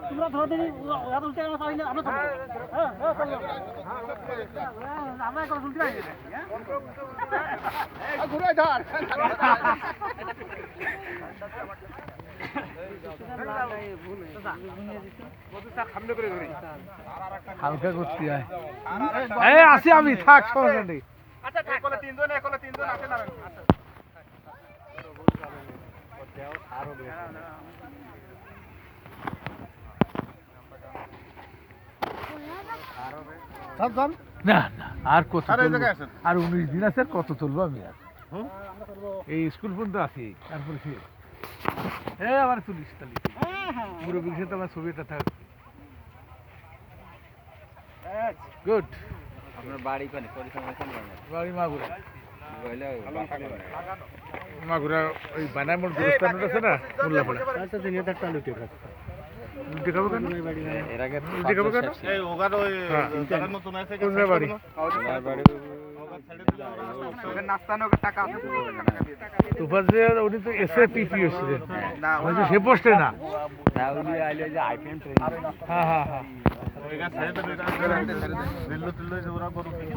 তোমরা ধরো দিদি এত উল্টে আমরা পারি না আমরা আমরা এখন উল্টে পারি না ঘুরে ধর হালকা করতে হয় এই আসি আমি থাক সমস্যা নেই আচ্ছা একলে তিনজন আছে না না না আর কত আর 19 দিন আছে কত তুলবো আমি আর এই স্কুল পর্যন্ত আছি তারপরে কি আমার তুলিস তালি পুরো বিশেষ আমার ছবিটা থাক গুড আপনার বাড়ি কোন বাড়ি মাগুরা মাগুরা ওই বানামোর গুরুস্থান আছে না মোল্লাপাড়া আচ্ছা দিন এটা একটা লুটে খাচ্ছে লুটে খাবো কেন এর আগে লুটে খাবো কেন এই ওগার ওই যারা নতুন আছে কোন বাড়ি নাস্তানো টাকা আছে তুফাজ উনি তো এসএপিপি হচ্ছিলেন না ওই যে সে পোস্টে না উনি আইলে যে আইপিএম ট্রেনিং হ্যাঁ হ্যাঁ হ্যাঁ ওইগা ছেড়ে দিল্লি যে ওরা গরু কিনে